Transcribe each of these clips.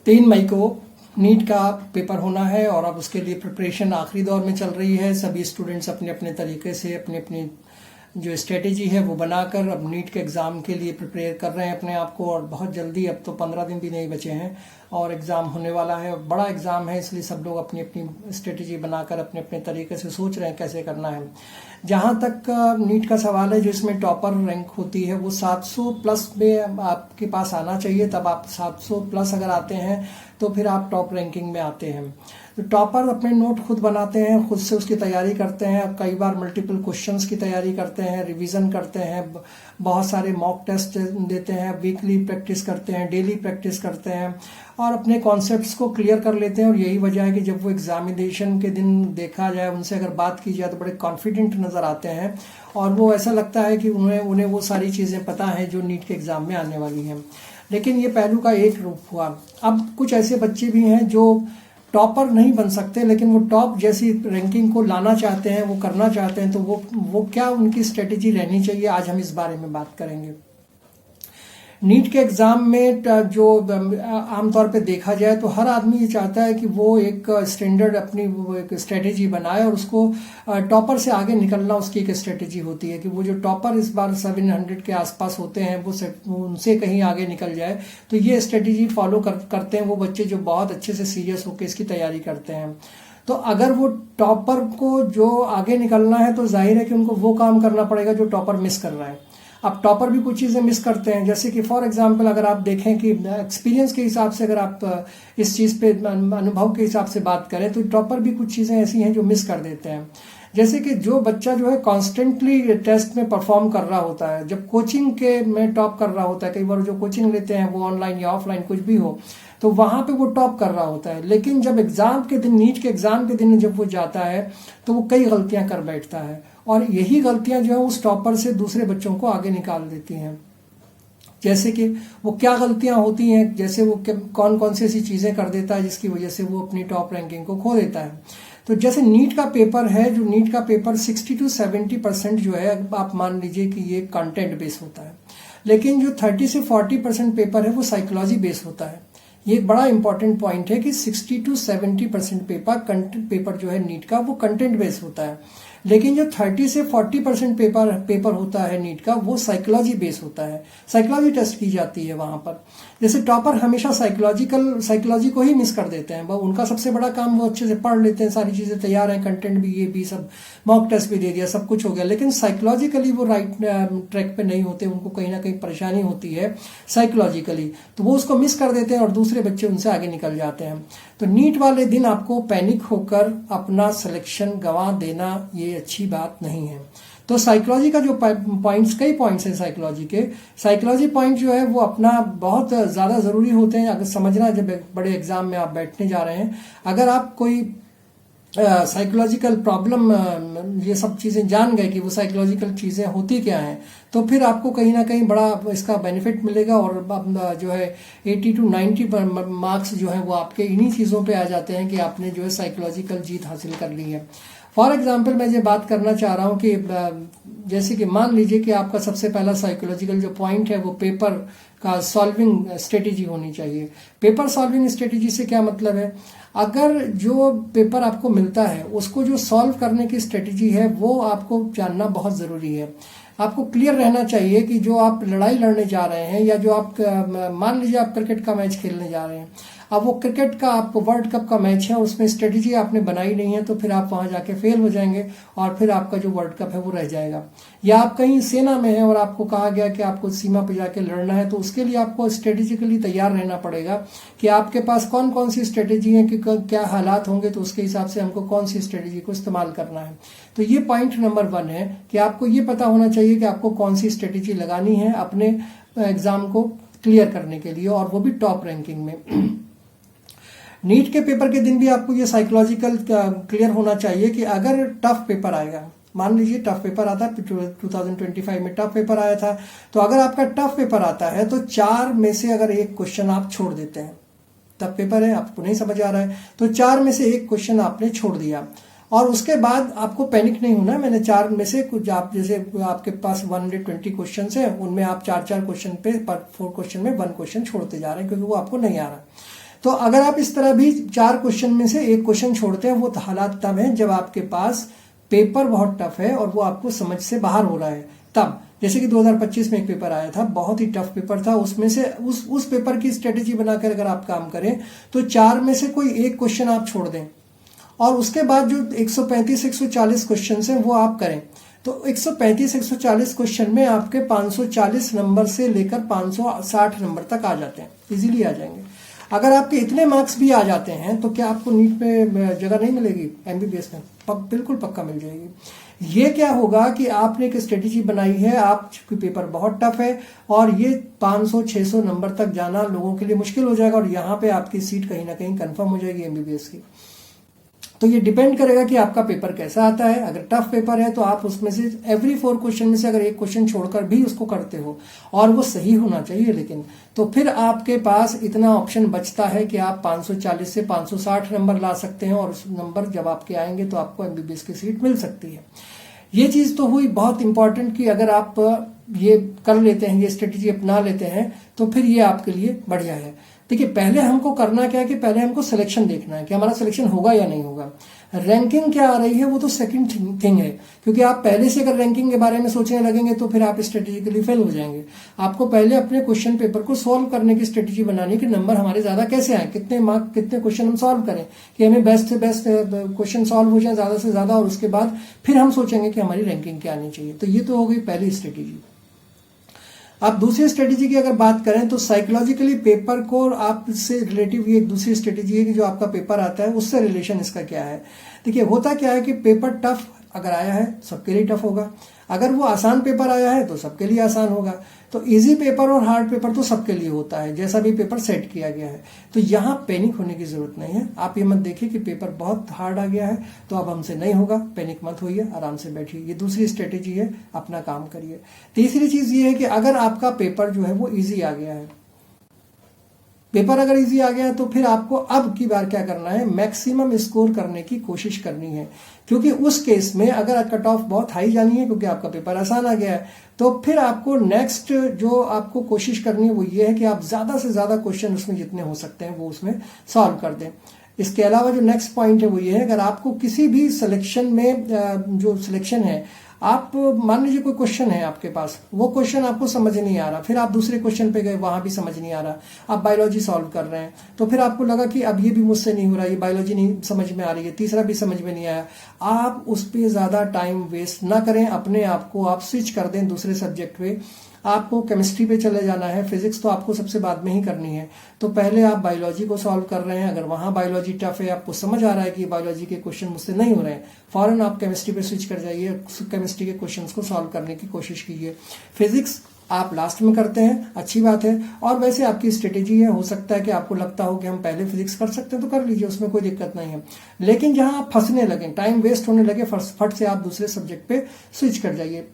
3 मई को नीट का पेपर होना है और अब उसके लिए प्रिपरेशन आखिरी दौर में चल रही है। सभी स्टूडेंट्स अपने अपने तरीके से अपनी अपनी जो स्ट्रेटेजी है वो बनाकर अब नीट के एग्ज़ाम के लिए प्रिपेयर कर रहे हैं अपने आप को। और बहुत जल्दी, अब तो 15 दिन भी नहीं बचे हैं और एग्ज़ाम होने वाला है। बड़ा एग्ज़ाम है, इसलिए सब लोग अपनी अपनी स्ट्रेटेजी बनाकर अपने अपने तरीके से सोच रहे हैं कैसे करना है। जहाँ तक नीट का सवाल है, जो इसमें टॉपर रैंक होती है वो 700 प्लस में आपके पास आना चाहिए। तब आप 700 प्लस अगर आते हैं तो फिर आप टॉप रैंकिंग में आते हैं। तो टॉपर अपने नोट खुद बनाते हैं, खुद से उसकी तैयारी करते हैं, कई बार मल्टीपल क्वेश्चंस की तैयारी करते हैं, रिवीजन करते हैं, बहुत सारे मॉक टेस्ट देते हैं, वीकली प्रैक्टिस करते हैं, डेली प्रैक्टिस करते हैं और अपने कॉन्सेप्ट्स को क्लियर कर लेते हैं। और यही वजह है कि जब वो एग्जामिनेशन के दिन देखा जाए, उनसे अगर बात की जाए तो बड़े कॉन्फिडेंट नज़र आते हैं और वो ऐसा लगता है कि उन्हें वो सारी चीज़ें पता हैं जो नीट के एग्ज़ाम में आने वाली हैं। लेकिन ये पहलू का एक रूप हुआ। अब कुछ ऐसे बच्चे भी हैं जो टॉपर नहीं बन सकते, लेकिन वो टॉप जैसी रैंकिंग को लाना चाहते हैं, वो करना चाहते हैं, तो वो क्या उनकी स्ट्रेटेजी रहनी चाहिए, आज हम इस बारे में बात करेंगे। नीट के एग्ज़ाम में जो आमतौर पे देखा जाए तो हर आदमी ये चाहता है कि वो एक स्टैंडर्ड अपनी वो एक स्ट्रेटेजी बनाए और उसको टॉपर से आगे निकलना उसकी एक स्ट्रेटेजी होती है कि वो जो टॉपर इस बार 700 के आसपास होते हैं वो उनसे कहीं आगे निकल जाए। तो ये स्ट्रेटेजी फॉलो करते हैं वो बच्चे जो बहुत अच्छे से सीरियस होकर इसकी तैयारी करते हैं। तो अगर वो टॉपर को जो आगे निकलना है तो जाहिर है कि उनको वो काम करना पड़ेगा जो टॉपर मिस कर रहा है। अब टॉपर भी कुछ चीज़ें मिस करते हैं, जैसे कि फॉर एग्जांपल अगर आप देखें कि एक्सपीरियंस के हिसाब से अगर आप इस चीज़ पे अनुभव के हिसाब से बात करें तो टॉपर भी कुछ चीज़ें ऐसी हैं जो मिस कर देते हैं। जैसे कि जो बच्चा जो है कॉन्स्टेंटली टेस्ट में परफॉर्म कर रहा होता है, जब कोचिंग के में टॉप कर रहा होता है, कई बार जो कोचिंग लेते हैं वो ऑनलाइन या ऑफलाइन कुछ भी हो, तो वहाँ पे वो टॉप कर रहा होता है। लेकिन जब एग्ज़ाम के दिन, नीट के एग्ज़ाम के दिन जब वो जाता है तो वो कई गलतियाँ कर बैठता है और यही गलतियाँ जो है उस टॉपर से दूसरे बच्चों को आगे निकाल देती हैं। जैसे कि वो क्या गलतियां होती हैं, जैसे वो कौन कौन सी ऐसी चीज़ें कर देता है जिसकी वजह से वो अपनी टॉप रैंकिंग को खो देता है। तो जैसे नीट का पेपर है, जो नीट का पेपर 60 to 70% जो है, आप मान लीजिए कि ये कंटेंट बेस होता है, लेकिन जो 30 से 40% पेपर है वो साइकोलॉजी बेस होता है। ये एक बड़ा इंपॉर्टेंट पॉइंट है कि 60 to 70% पेपर जो है नीट का वो कंटेंट बेस होता है, लेकिन जो 30 से 40% पेपर होता है नीट का वो साइकोलॉजी बेस होता है। साइकोलॉजी टेस्ट की जाती है वहां पर। जैसे टॉपर हमेशा साइकोलॉजी को ही मिस कर देते हैं। उनका सबसे बड़ा काम, वो अच्छे से पढ़ लेते हैं, सारी चीजें तैयार हैं, कंटेंट भी, ये भी सब, मॉक टेस्ट भी दे दिया, सब कुछ हो गया, लेकिन साइकोलॉजिकली वो राइट ट्रैक पे नहीं होते, उनको कहीं ना कहीं परेशानी होती है साइकोलॉजिकली, तो वो उसको मिस कर देते हैं और दूसरे बच्चे उनसे आगे निकल जाते हैं। तो नीट वाले दिन आपको पैनिक होकर अपना सिलेक्शन गंवा देना ये अच्छी बात नहीं है। तो साइकोलॉजी का जो कई पॉइंट्स हैं साइकोलॉजी पॉइंट जो है वो अपना बहुत ज़्यादा ज़रूरी होते हैं। अगर समझना, जब बड़े एग्जाम में आप बैठने जा रहे हैं, अगर आप कोई साइकोलॉजिकल प्रॉब्लम, ये सब चीज़ें जान गए कि वो साइकोलॉजिकल चीज़ें होती क्या हैं, तो फिर आपको कहीं ना कहीं बड़ा इसका बेनिफिट मिलेगा और जो है 80 to 90 मार्क्स जो है वो आपके इन्हीं चीज़ों पे आ जाते हैं कि आपने जो है साइकोलॉजिकल जीत हासिल कर ली है। फॉर एग्जाम्पल मैं ये बात करना चाह रहा हूँ कि जैसे कि मान लीजिए कि आपका सबसे पहला साइकोलॉजिकल जो पॉइंट है वो पेपर का सॉल्विंग स्ट्रेटेजी होनी चाहिए। पेपर सॉल्विंग स्ट्रेटेजी से क्या मतलब है, अगर जो पेपर आपको मिलता है उसको जो सॉल्व करने की स्ट्रेटेजी है वो आपको जानना बहुत ज़रूरी है। आपको क्लियर रहना चाहिए कि जो आप लड़ाई लड़ने जा रहे हैं या जो आप, मान लीजिए आप क्रिकेट का मैच खेलने जा रहे हैं, अब वो क्रिकेट का आपको वर्ल्ड कप का मैच है, उसमें स्ट्रेटेजी आपने बनाई नहीं है, तो फिर आप वहां जाके फेल हो जाएंगे और फिर आपका जो वर्ल्ड कप है वो रह जाएगा। या आप कहीं सेना में हैं और आपको कहा गया कि आपको सीमा पर जाके लड़ना है, तो उसके लिए आपको स्ट्रेटेजिकली तैयार रहना पड़ेगा कि आपके पास कौन कौन सी स्ट्रेटेजी है, कि क्या हालात होंगे, तो उसके हिसाब से हमको कौन सी स्ट्रेटेजी को इस्तेमाल करना है। तो ये पॉइंट नंबर 1 है कि आपको ये पता होना चाहिए कि आपको कौन सी स्ट्रेटेजी लगानी है अपने एग्जाम को क्लियर करने के लिए, और वो भी टॉप रैंकिंग में। नीट के पेपर के दिन भी आपको ये साइकोलॉजिकल क्लियर होना चाहिए कि अगर टफ पेपर आएगा, मान लीजिए टफ पेपर आता है, 2025 में टफ पेपर आया था, तो अगर आपका टफ पेपर आता है तो 4 में से अगर एक क्वेश्चन आप छोड़ देते हैं, टफ पेपर है, आपको नहीं समझ आ रहा है, तो 4 में से एक क्वेश्चन आपने छोड़ दिया और उसके बाद आपको पैनिक नहीं होना। मैंने 4 में से कुछ, आप जैसे आपके पास 120 क्वेश्चन है, उनमें आप 4 क्वेश्चन पे, पर 4 क्वेश्चन में 1 क्वेश्चन छोड़ते जा रहे हैं क्योंकि वो आपको नहीं आ रहा। तो अगर आप इस तरह भी 4 क्वेश्चन में से एक क्वेश्चन छोड़ते हैं, वो हालात तब है जब आपके पास पेपर बहुत टफ है और वो आपको समझ से बाहर हो रहा है। तब जैसे कि 2025 में एक पेपर आया था, बहुत ही टफ पेपर था, उसमें से उस पेपर की स्ट्रेटेजी बनाकर अगर आप काम करें तो 4 में से कोई एक क्वेश्चन आप छोड़ दें और उसके बाद जो 135-140 क्वेश्चन हैं वो आप करें। तो 135-140 क्वेश्चन में आपके 540 नंबर से लेकर 560 नंबर तक आ जाते हैं, इजीली आ जाएंगे। अगर आपके इतने मार्क्स भी आ जाते हैं तो क्या आपको नीट में जगह नहीं मिलेगी? एमबीबीएस में बिल्कुल पक्का मिल जाएगी। ये क्या होगा कि आपने एक स्ट्रेटेजी बनाई है, आपकी पेपर बहुत टफ है और ये 500-600 नंबर तक जाना लोगों के लिए मुश्किल हो जाएगा और यहाँ पे आपकी सीट कहीं ना कहीं कंफर्म हो जाएगी एमबीबीएस की। तो ये डिपेंड करेगा कि आपका पेपर कैसा आता है। अगर टफ पेपर है तो आप उसमें से एवरी 4 क्वेश्चन में से अगर एक क्वेश्चन छोड़कर भी उसको करते हो और वो सही होना चाहिए, लेकिन तो फिर आपके पास इतना ऑप्शन बचता है कि आप 540 से 560 नंबर ला सकते हैं और उस नंबर जब आपके आएंगे तो आपको एमबीबीएस की सीट मिल सकती है। ये चीज तो हुई बहुत इंपॉर्टेंट कि अगर आप ये कर लेते हैं, ये स्ट्रेटेजी अपना लेते हैं तो फिर ये आपके लिए बढ़िया है। देखिए, पहले हमको करना क्या है कि पहले हमको सिलेक्शन देखना है कि हमारा सिलेक्शन होगा या नहीं होगा। रैंकिंग क्या आ रही है वो तो सेकंड थिंग है, क्योंकि आप पहले से अगर रैंकिंग के बारे में सोचने लगेंगे तो फिर आप स्ट्रेटेजिकली फेल हो जाएंगे। आपको पहले अपने क्वेश्चन पेपर को सॉल्व करने की स्ट्रेटेजी बनानी कि नंबर हमारे ज्यादा कैसे आए, कितने मार्क, कितने क्वेश्चन हम सॉल्व करें कि हमें बेस्ट से बेस्ट क्वेश्चन सॉल्व हो जाए ज्यादा से ज्यादा, और उसके बाद फिर हम सोचेंगे कि हमारी रैंकिंग क्या आनी चाहिए। तो ये तो हो गई पहली स्ट्रेटेजी। आप दूसरी स्ट्रेटेजी की अगर बात करें तो साइकोलॉजिकली पेपर को आपसे रिलेटिव ये एक दूसरी स्ट्रेटेजी है कि जो आपका पेपर आता है उससे रिलेशन इसका क्या है। देखिए, होता क्या है कि पेपर टफ अगर आया है सबके लिए टफ होगा, अगर वो आसान पेपर आया है तो सबके लिए आसान होगा। तो इजी पेपर और हार्ड पेपर तो सबके लिए होता है, जैसा भी पेपर सेट किया गया है। तो यहाँ पैनिक होने की जरूरत नहीं है। आप ये मत देखिए कि पेपर बहुत हार्ड आ गया है तो अब हमसे नहीं होगा, पैनिक मत होइए, आराम से बैठिए। ये दूसरी स्ट्रेटेजी है, अपना काम करिए। तीसरी चीज ये है कि अगर आपका पेपर जो है वो ईजी आ गया है, पेपर अगर इजी आ गया तो फिर आपको अब की बार क्या करना है, मैक्सिमम स्कोर करने की कोशिश करनी है। क्योंकि उस केस में अगर कट ऑफ बहुत हाई जानी है क्योंकि आपका पेपर आसान आ गया है, तो फिर आपको नेक्स्ट जो आपको कोशिश करनी है वो ये है कि आप ज्यादा से ज्यादा क्वेश्चन उसमें जितने हो सकते हैं वो उसमें सॉल्व कर दें। इसके अलावा जो नेक्स्ट पॉइंट है वो ये है, अगर आपको किसी भी सिलेक्शन में जो सिलेक्शन है, आप मान लीजिए कोई क्वेश्चन है आपके पास, वो क्वेश्चन आपको समझ नहीं आ रहा, फिर आप दूसरे क्वेश्चन पे गए, वहां भी समझ नहीं आ रहा, आप बायोलॉजी सॉल्व कर रहे हैं तो फिर आपको लगा कि अब ये भी मुझसे नहीं हो रहा, ये बायोलॉजी नहीं समझ में आ रही है, तीसरा भी समझ में नहीं आया। आप उस पर ज्यादा टाइम वेस्ट ना करें, अपने आप को आप स्विच कर दें दूसरे सब्जेक्ट पे। आपको केमिस्ट्री पे चले जाना है, फिजिक्स तो आपको सबसे बाद में ही करनी है, तो पहले आप बायोलॉजी को सॉल्व कर रहे हैं। अगर वहां बायोलॉजी टफ है, आपको समझ आ रहा है कि बायोलॉजी के क्वेश्चन मुझसे नहीं हो रहे हैं, फौरन आप केमिस्ट्री पे स्विच कर जाइए, केमिस्ट्री के क्वेश्चंस को सॉल्व करने की कोशिश कीजिए। फिजिक्स आप लास्ट में करते हैं, अच्छी बात है, और वैसे आपकी स्ट्रेटेजी है, हो सकता है कि आपको लगता हो कि हम पहले फिजिक्स कर सकते हैं तो कर लीजिए, उसमें कोई दिक्कत नहीं है। लेकिन जहां आप फंसने लगे, टाइम वेस्ट होने लगे, फट से आप दूसरे सब्जेक्ट पे स्विच कर जाइए।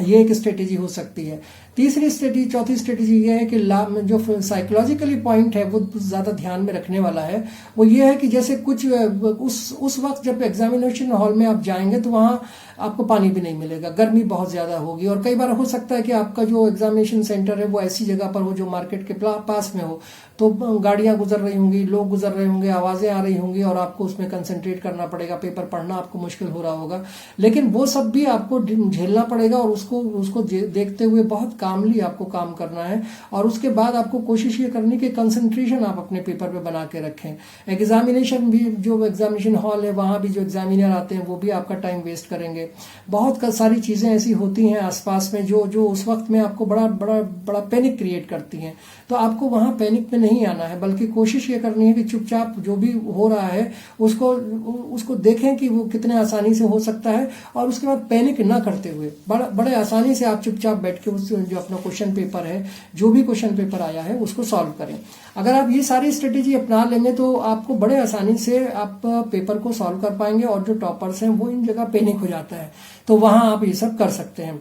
ये एक स्ट्रेटेजी हो सकती है। तीसरी स्ट्रेटेजी, चौथी स्ट्रेटेजी ये है कि जो साइकोलॉजिकली पॉइंट है वो ज्यादा ध्यान में रखने वाला है, वो ये है कि जैसे कुछ उस वक्त जब एग्जामिनेशन हॉल में आप जाएंगे तो वहां आपको पानी भी नहीं मिलेगा, गर्मी बहुत ज्यादा होगी, और कई बार हो सकता है कि आपका जो एग्जामिनेशन सेंटर है वो ऐसी जगह पर हो जो मार्केट के पास में हो, तो गाड़ियां गुजर रही होंगी, लोग गुजर रहे होंगे, आवाजें आ रही होंगी और आपको उसमें कंसंट्रेट करना पड़ेगा, पेपर पढ़ना आपको मुश्किल हो रहा होगा। लेकिन वो सब भी आपको झेलना पड़ेगा और उसको देखते हुए बहुत कामली आपको काम करना है। और उसके बाद आपको कोशिश ये करनी कि कंसंट्रेशन आप अपने पेपर पे बना के रखें। एग्जामिनेशन भी, जो एग्जामिनेशन हॉल है वहां भी जो एग्जामिनर आते हैं वो भी आपका टाइम वेस्ट करेंगे। बहुत सारी चीजें ऐसी होती हैं आसपास में जो उस वक्त में आपको बड़ा बड़ा बड़ा पैनिक क्रिएट करती हैं, तो आपको वहां पैनिक में नहीं आना है, बल्कि कोशिश ये करनी है कि चुपचाप जो भी हो रहा है उसको देखें कि वो कितने आसानी से हो सकता है, और उसके बाद पैनिक ना करते हुए बड़े आसानी से आप चुपचाप बैठ के उस जो अपना क्वेश्चन पेपर है, जो भी क्वेश्चन पेपर आया है उसको सॉल्व करें। अगर आप ये सारी स्ट्रेटेजी अपना लेंगे तो आपको बड़े आसानी से आप पेपर को सॉल्व कर पाएंगे। और जो टॉपर्स हैं वो इन जगह पैनिक हो जाता है, तो वहां आप ये सब कर सकते हैं।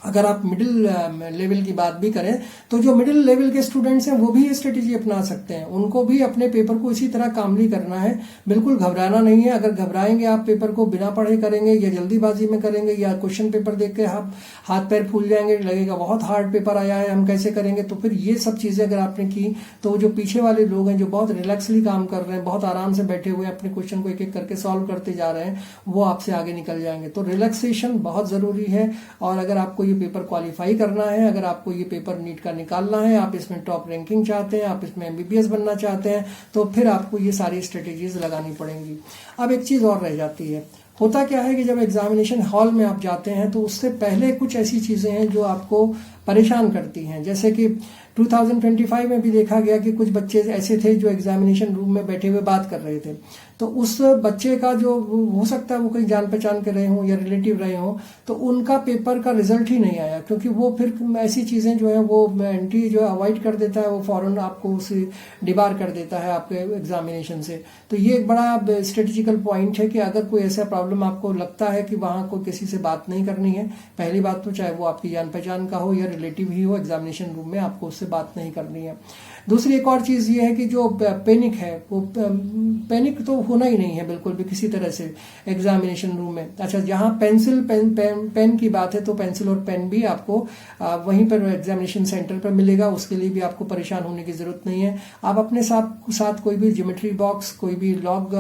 अगर आप मिडिल लेवल की बात भी करें तो जो मिडिल लेवल के स्टूडेंट्स हैं वो भी ये स्ट्रेटेजी अपना सकते हैं। उनको भी अपने पेपर को इसी तरह कामली करना है, बिल्कुल घबराना नहीं है। अगर घबराएंगे आप पेपर को बिना पढ़े करेंगे या जल्दीबाजी में करेंगे या क्वेश्चन पेपर देख के आप हाथ पैर फूल जाएंगे, लगेगा बहुत हार्ड पेपर आया है हम कैसे करेंगे, तो फिर ये सब चीजें अगर आपने की तो जो पीछे वाले लोग हैं जो बहुत रिलैक्सली काम कर रहे हैं, बहुत आराम से बैठे हुए अपने क्वेश्चन को एक एक करके सॉल्व करते जा रहे हैं, वो आपसे आगे निकल जाएंगे। तो रिलैक्सेशन बहुत जरूरी है। और अगर आपको ये पेपर क्वालिफाई करना है, अगर आपको ये पेपर नीट का निकालना है, आप इसमें टॉप रैंकिंग चाहते हैं, आप इसमें एमबीबीएस बनना चाहते हैं, तो फिर आपको ये सारी स्ट्रेटेजीज लगानी पड़ेंगी। अब एक चीज और रह जाती है, होता क्या है कि जब एग्जामिनेशन हॉल में आप जाते हैं तो उससे पहले कुछ ऐसी चीजें हैं जो आपको परेशान करती हैं। जैसे कि 2025 में भी देखा गया कि कुछ बच्चे ऐसे थे जो एग्जामिनेशन रूम में बैठे हुए बात कर रहे थे, तो उस बच्चे का जो हो सकता है वो कहीं जान पहचान के रहे हों या रिलेटिव रहे हों, तो उनका पेपर का रिजल्ट ही नहीं आया, क्योंकि वो फिर ऐसी चीजें जो है वो एंट्री जो अवॉइड कर देता है, वो फौरन आपको उसे डिबार कर देता है आपके एग्जामिनेशन से। तो ये एक बड़ा स्ट्रेटेजिकल पॉइंट है कि अगर कोई ऐसा प्रॉब्लम आपको लगता है कि वहां कोई किसी से बात नहीं करनी है, पहली बात तो चाहे वो आपकी जान पहचान का हो या रिलेटिव ही हो, एग्जामिनेशन रूम में आपको उससे बात नहीं करनी है। दूसरी एक और चीज ये है कि जो पैनिक है, वो पैनिक तो होना ही नहीं है बिल्कुल भी किसी तरह से एग्जामिनेशन रूम में। अच्छा, जहां पेंसिल पेन की बात है तो पेंसिल और पेन भी आपको वहीं पर एग्जामिनेशन सेंटर पर मिलेगा, उसके लिए भी आपको परेशान होने की जरूरत नहीं है। आप अपने साथ कोई भी ज्योमेट्री बॉक्स, कोई भी लॉग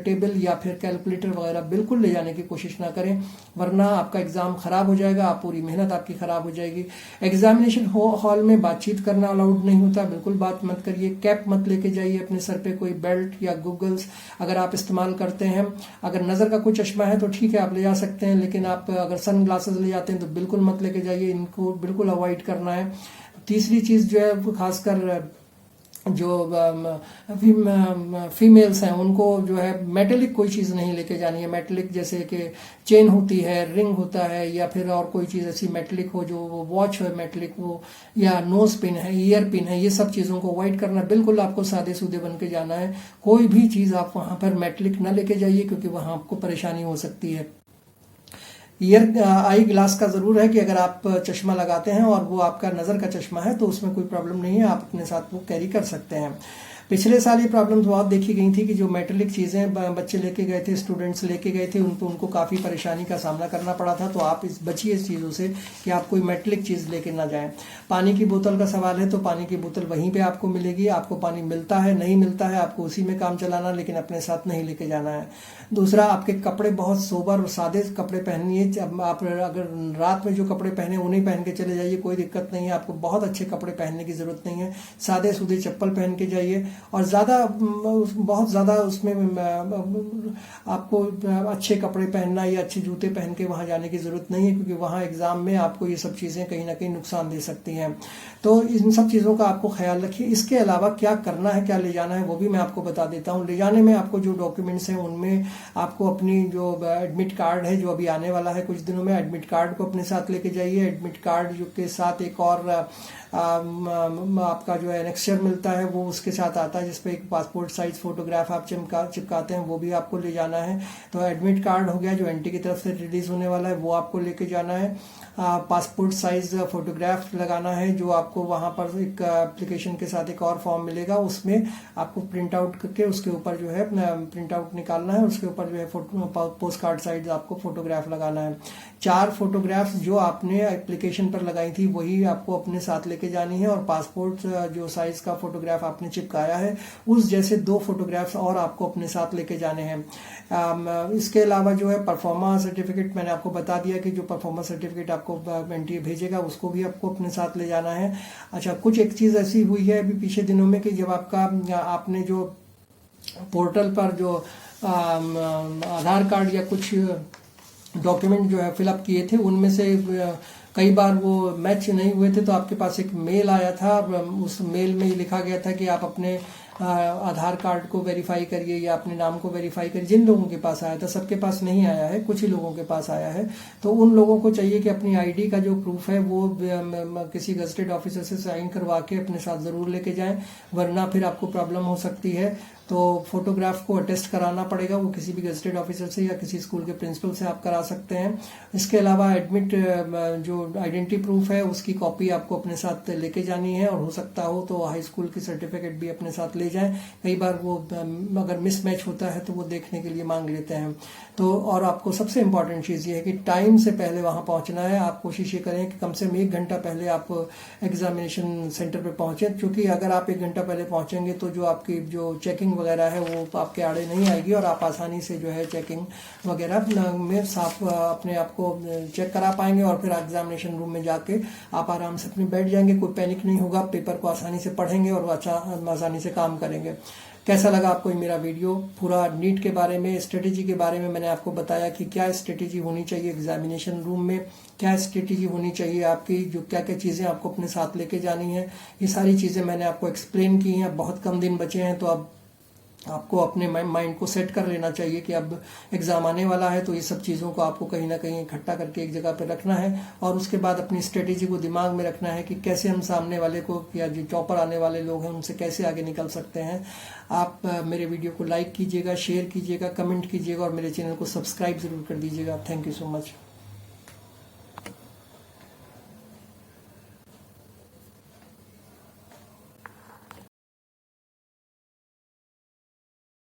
टेबल या फिर कैलकुलेटर वगैरह बिल्कुल ले जाने की कोशिश ना करें, वरना आपका एग्जाम खराब हो जाएगा, आप पूरी मेहनत आपकी खराब हो जाएगी। एग्जामिनेशन हॉल में बातचीत करना अलाउड नहीं होता, बिल्कुल बात मत करिए। कैप मत लेके जाइए अपने सर पे, कोई बेल्ट या गूगल्स अगर आप इस्तेमाल करते हैं, अगर नजर का कोई चश्मा है तो ठीक है आप ले जा सकते हैं, लेकिन आप अगर सन ग्लासेस ले जाते हैं तो बिल्कुल मत लेके जाइए, इनको बिल्कुल अवॉइड करना है। तीसरी चीज जो है वो खासकर जो फीमेल्स हैं उनको जो है मेटेलिक कोई चीज नहीं लेके जानी है। मेटेलिक जैसे कि चेन होती है, रिंग होता है, या फिर और कोई चीज ऐसी मेटेलिक हो, जो वो वॉच है मेटेलिक वो, या नोज पिन है, ईयर पिन है, ये सब चीजों को अवॉइड करना। बिल्कुल आपको सादे सूदे बन के जाना है, कोई भी चीज आप वहां पर मेटेलिक न लेके जाइए, क्योंकि वहां आपको परेशानी हो सकती है। आई ग्लास का जरूर है कि अगर आप चश्मा लगाते हैं और वो आपका नजर का चश्मा है तो उसमें कोई प्रॉब्लम नहीं है, आप अपने साथ वो कैरी कर सकते हैं। पिछले साल ये प्रॉब्लम्स बहुत देखी गई थी कि जो मेटेलिक चीजें बच्चे लेके गए थे, स्टूडेंट्स लेके गए थे, उनको काफी परेशानी का सामना करना पड़ा था। तो आप बचिए इस चीजों से कि आप कोई मेटेलिक चीज लेके ना जाएं। पानी की बोतल का सवाल है तो पानी की बोतल वहीं पे आपको मिलेगी, आपको पानी मिलता है नहीं मिलता है आपको उसी में काम चलाना, लेकिन अपने साथ नहीं लेके जाना है। दूसरा, आपके कपड़े बहुत सोबर और सादे कपड़े पहनिए। आप अगर रात में जो कपड़े पहने उन्हें पहन के चले जाइए, कोई दिक्कत नहीं है, आपको बहुत अच्छे कपड़े पहनने की जरूरत नहीं है। सादे सूदे चप्पल पहन के जाइए, और बहुत ज्यादा उसमें आपको अच्छे कपड़े पहनना या अच्छे जूते पहन के वहां जाने की जरूरत नहीं है, क्योंकि वहां एग्जाम में आपको ये सब चीजें कहीं ना कहीं नुकसान दे सकती हैं। तो इन सब चीजों का आपको ख्याल रखिए। इसके अलावा क्या करना है, क्या ले जाना है, वो भी मैं आपको बता देता हूँ। ले जाने में आपको जो डॉक्यूमेंट्स हैं उनमें आपको अपनी जो एडमिट कार्ड है जो अभी आने वाला है कुछ दिनों में, एडमिट कार्ड को अपने साथ लेके जाइए। एडमिट कार्ड जो के साथ एक और आपका जो एनेक्सचर मिलता है वो उसके साथ आता है, जिसपे एक पासपोर्ट साइज फोटोग्राफ आप चिपकाते हैं, वो भी आपको ले जाना है। तो एडमिट कार्ड हो गया जो एनटी की तरफ से रिलीज होने वाला है, वो आपको लेके जाना है। पासपोर्ट साइज फोटोग्राफ लगाना है, जो आपको वहां पर एक एप्लीकेशन के साथ एक और फॉर्म मिलेगा, उसमें आपको प्रिंट आउट करके उसके ऊपर जो है प्रिंट आउट निकालना है, उसके ऊपर जो है पोस्ट कार्ड साइज आपको फोटोग्राफ लगाना है। 4 फोटोग्राफ्स जो आपने एप्लीकेशन पर लगाई थी वही आपको अपने साथ लेके जानी है, और पासपोर्ट जो साइज का फोटोग्राफ आपने चिपकाया है उस जैसे 2 फोटोग्राफ्स और आपको अपने साथ लेके जाने हैं। इसके अलावा जो है परफॉर्मा सर्टिफिकेट, मैंने आपको बता दिया कि जो परफॉर्मा सर्टिफिकेट आपको एनटीए भेजेगा उसको भी आपको अपने साथ ले जाना है। अच्छा, कुछ एक चीज ऐसी हुई है अभी पिछले दिनों में कि जब आपने जो पोर्टल पर जो आधार कार्ड या कुछ डॉक्यूमेंट जो है फिलअप किए थे, उनमें से कई बार वो मैच नहीं हुए थे, तो आपके पास एक मेल आया था। उस मेल में लिखा गया था कि आप अपने आधार कार्ड को वेरीफाई करिए या अपने नाम को वेरीफाई करिए। जिन लोगों के पास आया था, सबके पास नहीं आया है, कुछ ही लोगों के पास आया है, तो उन लोगों को चाहिए कि अपनी आईडी का जो प्रूफ है वो किसी गजटेड ऑफिसर से साइन करवा के अपने साथ जरूर लेके जाएं, वरना फिर आपको प्रॉब्लम हो सकती है। तो फोटोग्राफ को अटेस्ट कराना पड़ेगा, वो किसी भी गजटेड ऑफिसर से या किसी स्कूल के प्रिंसिपल से आप करा सकते हैं। इसके अलावा एडमिट जो आइडेंटिटी प्रूफ है उसकी कॉपी आपको अपने साथ लेके जानी है, और हो सकता हो तो हाई स्कूल की सर्टिफिकेट भी अपने साथ ले जाएं। कई बार वो अगर मिसमैच होता है तो वो देखने के लिए मांग लेते हैं। तो और आपको सबसे इम्पोर्टेंट चीज़ ये है कि टाइम से पहले वहाँ पहुँचना है। आप कोशिश ये करें कि कम से कम 1 घंटा पहले आप एग्जामिनेशन सेंटर पे पहुँचें, क्योंकि अगर आप 1 घंटा पहले पहुँचेंगे तो जो आपकी जो चेकिंग वगैरह है वो आपके आड़े नहीं आएगी, और आप आसानी से जो है चेकिंग वगैरह में साफ अपने आप को चेक करा पाएंगे, और फिर एग्जामिनेशन रूम में जाके आप आराम से अपने बैठ जाएंगे। कोई पैनिक नहीं होगा, पेपर को आसानी से पढ़ेंगे और आसानी से काम करेंगे। कैसा लगा आपको मेरा वीडियो? पूरा नीट के बारे में, स्ट्रेटेजी के बारे में मैंने आपको बताया कि क्या स्ट्रेटेजी होनी चाहिए एग्जामिनेशन रूम में, क्या स्ट्रेटेजी होनी चाहिए आपकी, जो क्या क्या चीज़ें आपको अपने साथ लेके जानी है, ये सारी चीज़ें मैंने आपको एक्सप्लेन की हैं। बहुत कम दिन बचे हैं, तो अब आपको अपने माइंड को सेट कर लेना चाहिए कि अब एग्ज़ाम आने वाला है, तो ये सब चीज़ों को आपको कहीं ना कहीं इकट्ठा करके एक जगह पर रखना है, और उसके बाद अपनी स्ट्रेटेजी को दिमाग में रखना है कि कैसे हम सामने वाले को या जो टॉपर आने वाले लोग हैं उनसे कैसे आगे निकल सकते हैं। आप मेरे वीडियो को लाइक कीजिएगा, शेयर कीजिएगा, कमेंट कीजिएगा, और मेरे चैनल को सब्सक्राइब ज़रूर कर दीजिएगा। Thank you so much.